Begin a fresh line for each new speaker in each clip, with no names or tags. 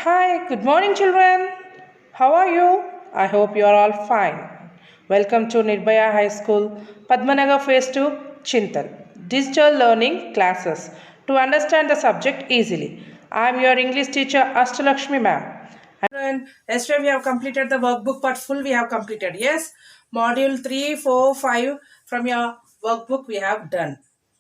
Hi, good morning, children. How are you? I hope you are all fine. Welcome to Nirbhaya High School, Padmanagar Phase 2, Chintal. Digital Learning Classes to understand the subject easily. I am your English teacher, Ashtalakshmi ma'am. And yesterday we have completed the workbook part full. We have completed. Yes, module 3, 4, 5 from your workbook we have done.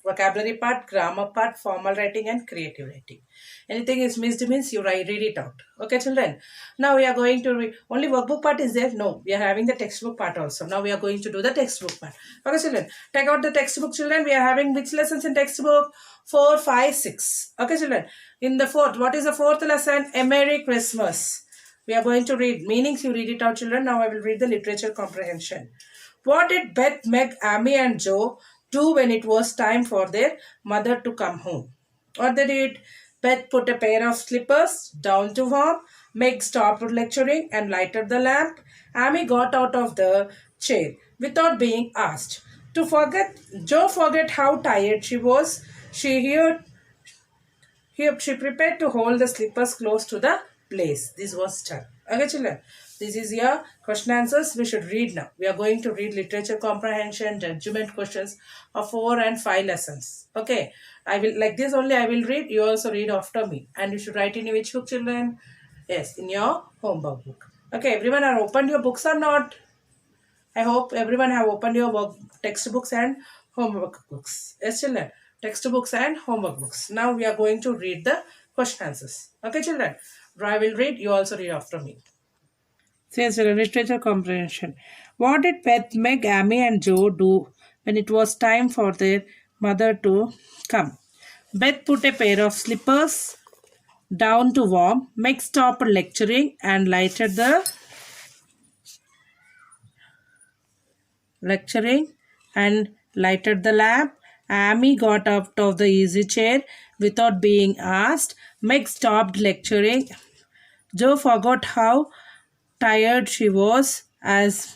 Vocabulary part, grammar part, formal writing and creative writing. Anything is missed means you read it out. Okay, children. Now we are going to read. Only workbook part is there. No, we are having the textbook part also. Now we are going to do the textbook part. Okay, children. Take out the textbook, children. We are having which lessons in textbook? 4, 5, 6. Okay, children. In the fourth, what is the fourth lesson? A Merry Christmas. We are going to read meanings. You read it out, children. Now I will read the literature comprehension. What did Beth, Meg, Amy, and Joe do when it was time for their mother to come home? What they did? Beth put a pair of slippers down to warm. Meg stopped lecturing and lighted the lamp. Amy got out of the chair without being asked. Joe forget how tired she was. She prepared to hold the slippers close to the place. This was done. Okay, children. This is your question answers. We should read now. We are going to read literature comprehension, judgment questions of 4 and 5 lessons. Okay. I will like this only. I will read. You also read after me. And you should write in which book, children? Yes, in your homework book. Okay, everyone are opened your books or not? I hope everyone have opened your textbooks and homework books. Yes, children. Textbooks and homework books. Now we are going to read the question answers. Okay, children. I will read. You also read after me. Says literature comprehension. What did Beth, Meg, Amy, and Joe do when it was time for their mother to come? Beth put a pair of slippers down to warm. Meg stopped lecturing and lighted the lamp. Amy got out of the easy chair without being asked. Meg stopped lecturing. Joe forgot how tired she was as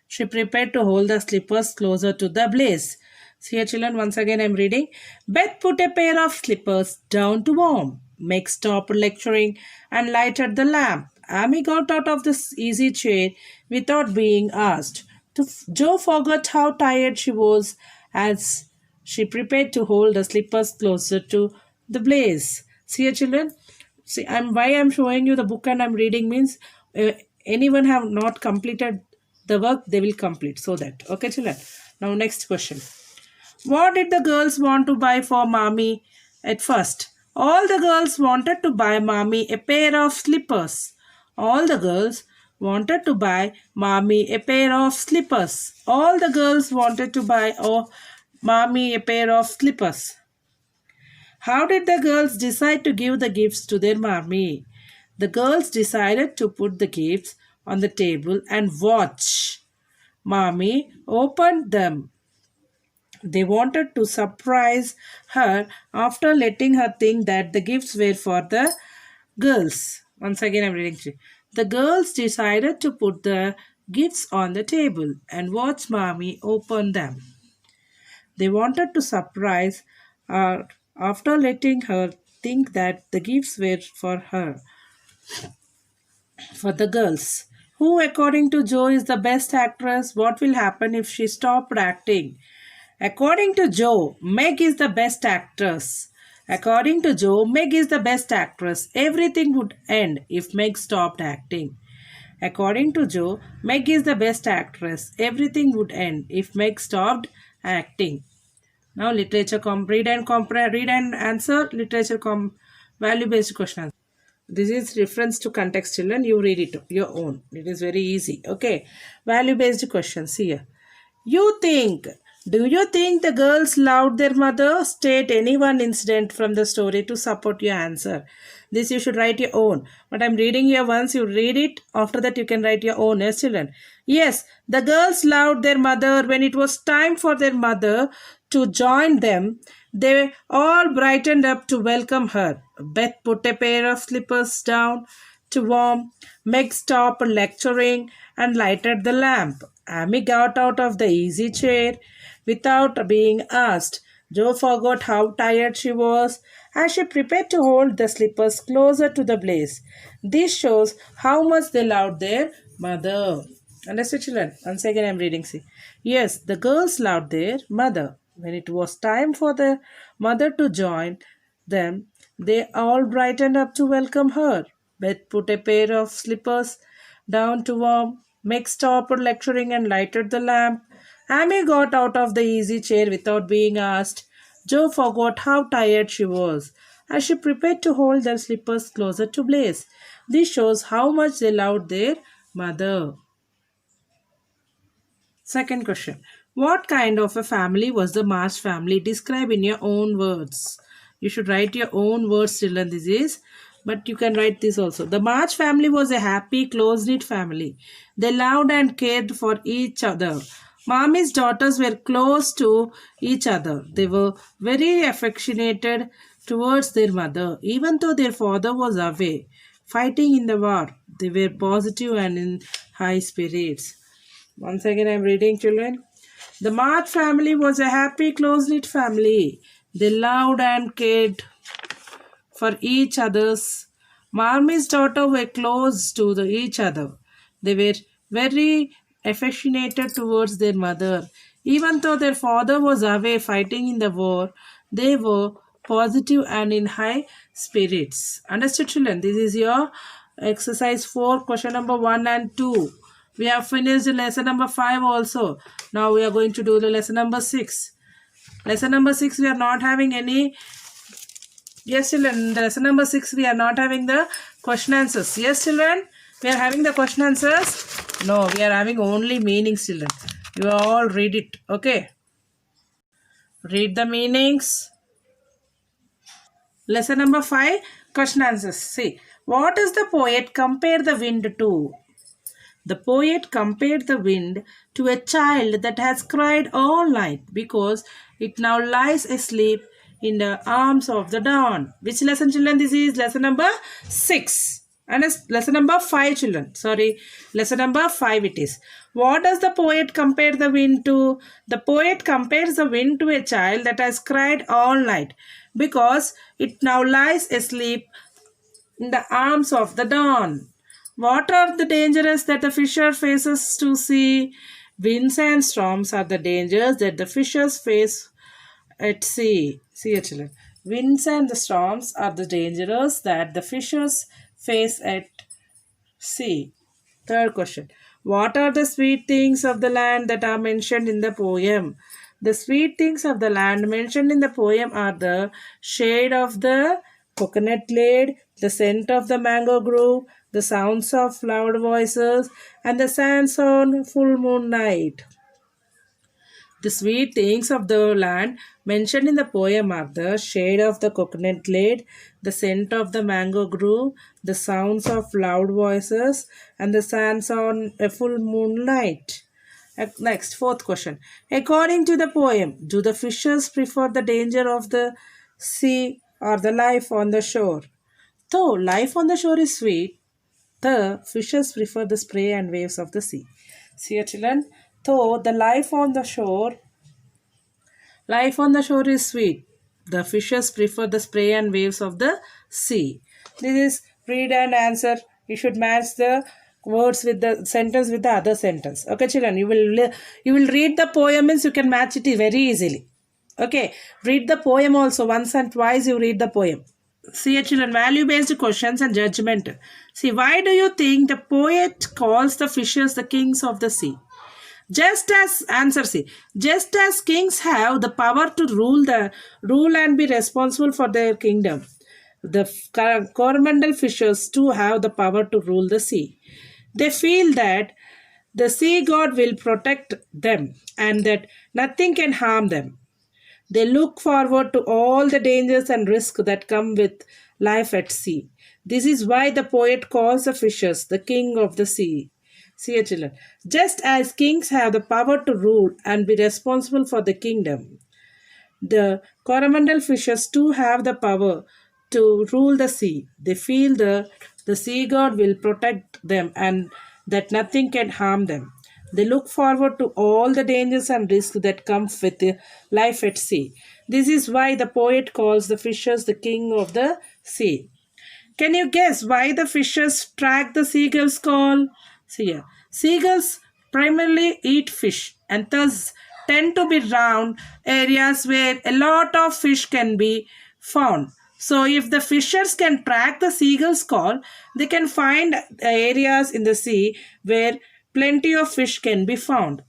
she prepared to hold the slippers closer to the blaze. See here, children, once again I'm reading. Beth put a pair of slippers down to warm. Meg stopped lecturing and lighted the lamp. Amy got out of the easy chair without being asked. Joe forgot how tired she was as she prepared to hold the slippers closer to the blaze. See here, children. See, I'm showing you the book and I'm reading means anyone have not completed the work, they will complete. So that okay, children. Now next question. What did the girls want to buy for mommy at first? All the girls wanted to buy mommy a pair of slippers. All the girls wanted to buy mommy a pair of slippers. All the girls wanted to buy mommy a pair of slippers. How did the girls decide to give the gifts to their mommy? The girls decided to put the gifts on the table and watch. Mommy opened them. They wanted to surprise her after letting her think that the gifts were for the girls. Once again, I'm reading. The girls decided to put the gifts on the table and watch Mommy open them. They wanted to surprise her after letting her think that the gifts were for the girls. Who, according to Joe, is the best actress? What will happen if she stopped acting? According to Joe, Meg is the best actress. According to Joe, Meg is the best actress. Everything would end if Meg stopped acting. According to Joe, Meg is the best actress. Everything would end if Meg stopped acting. Now, read and answer literature value based questions. This is reference to context, children. You read it your own. It is very easy. Okay. Value based questions here. Do you think the girls loved their mother? State any one incident from the story to support your answer. This you should write your own. But I'm reading here once you read it. After that you can write your own. Yes, children. Yes, the girls loved their mother. When it was time for their mother to join them, they all brightened up to welcome her. Beth put a pair of slippers down to warm. Meg stopped lecturing and lighted the lamp. Amy got out of the easy chair without being asked. Joe forgot how tired she was as she prepared to hold the slippers closer to the blaze. This shows how much they loved their mother. Understood, children? Once again, I'm reading. See, yes, the girls loved their mother. When it was time for the mother to join them, they all brightened up to welcome her. Beth put a pair of slippers down to warm. Meg stopped lecturing and lighted the lamp. Amy got out of the easy chair without being asked. Joe forgot how tired she was as she prepared to hold their slippers closer to Blaze. This shows how much they loved their mother. Second question. What kind of a family was the March family? Describe in your own words. You should write your own words, children. This is, but you can write this also. The March family was a happy, close knit family. They loved and cared for each other. Mommy's daughters were close to each other. They were very affectionate towards their mother, even though their father was away, fighting in the war. They were positive and in high spirits. Once again, I'm reading, children. The March family was a happy, close knit family. They loved and cared for each other's. Mommy's daughter were close to each other. They were very affectionate towards their mother. Even though their father was away fighting in the war, they were positive and in high spirits. Understood, children? This is your exercise 4, question number 1 and 2. We have finished lesson number 5 also. Now we are going to do the lesson number 6. Lesson number 6, we are not having any. Yes, children, the lesson number 6, we are not having the question answers. Yes, children, we are having the question answers. No, we are having only meanings, children. You all read it, okay? Read the meanings. Lesson number 5, question answers. See, what does the poet compare the wind to? The poet compared the wind to a child that has cried all night because it now lies asleep in the arms of the dawn. Which lesson, children? This is lesson number 6. And lesson number 5, children. Sorry, lesson number 5 it is. What does the poet compare the wind to? The poet compares the wind to a child that has cried all night because it now lies asleep in the arms of the dawn. What are the dangers that the fisher faces to sea? Winds and storms are the dangers that the fishers face at sea. See it, children. Winds and the storms are the dangers that the fishers face at sea. Third question. What are the sweet things of the land that are mentioned in the poem? The sweet things of the land mentioned in the poem are the shade of the coconut glade, the scent of the mango grove, the sounds of loud voices, and the sands on full moon night. The sweet things of the land mentioned in the poem are the shade of the coconut glade, the scent of the mango grove, the sounds of loud voices, and the sands on a full moonlight. Next, fourth question. According to the poem, do the fishers prefer the danger of the sea or the life on the shore? Though life on the shore is sweet, the fishers prefer the spray and waves of the sea. See, children, though the life on the shore is sweet, the fishers prefer the spray and waves of the sea. This is read and answer. You should match the words with the sentence with the other sentence. Okay, children, you will read the poem means you can match it very easily. Okay, read the poem also once and twice. You read the poem. See, children, value-based questions and judgment. See, why do you think the poet calls the fishers the kings of the sea? Just as kings have the power to rule and be responsible for their kingdom, the coromandel fishers too have the power to rule the sea. They feel that the sea god will protect them and that nothing can harm them. They look forward to all the dangers and risks that come with life at sea. This is why the poet calls the fishers the king of the sea. See, children, just as kings have the power to rule and be responsible for the kingdom, the coromandel fishers too have the power to rule the sea. They feel the sea god will protect them and that nothing can harm them. They look forward to all the dangers and risks that come with life at sea. This is why the poet calls the fishes the king of the sea. Can you guess why the fishes track the seagull's call? See here. Seagulls primarily eat fish and thus tend to be around areas where a lot of fish can be found. So if the fishers can track the seagull's call, they can find areas in the sea where plenty of fish can be found.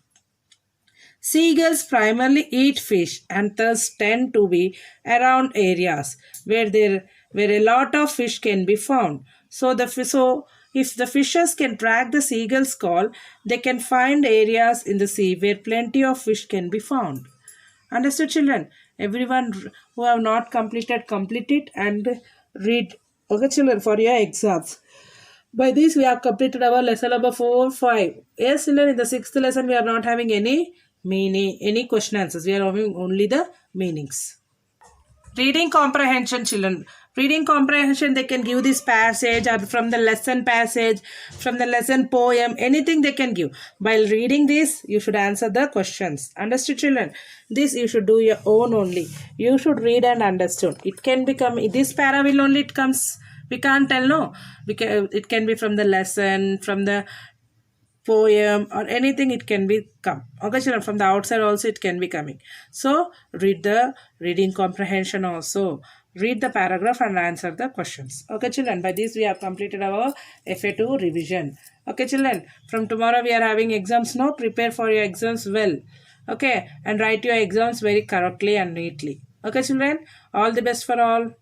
Seagulls primarily eat fish and thus tend to be around areas where a lot of fish can be found. So if the fishers can track the seagull's call, they can find areas in the sea where plenty of fish can be found. Understood, children? Everyone who have not completed, complete it and read. Okay, children, for your exams. By this, we have completed our lesson number 4, 5. Yes, children, in the sixth lesson, we are not having any meaning, any question answers. We are having only the meanings. Reading comprehension, children. Reading comprehension, they can give this passage or from the lesson passage, from the lesson poem, anything they can give. While reading this, you should answer the questions. Understood, children? This you should do your own only. You should read and understand. It can become, this para will only it comes, we can't tell, no. It can be from the lesson, from the poem or anything, it can be come. Okay, children, from the outside also it can be coming. So read the reading comprehension also. Read the paragraph and answer the questions. Okay, children, by this we have completed our FA2 revision. Okay, children, from tomorrow we are having exams now. Prepare for your exams well. Okay, and write your exams very correctly and neatly. Okay, children, all the best for all.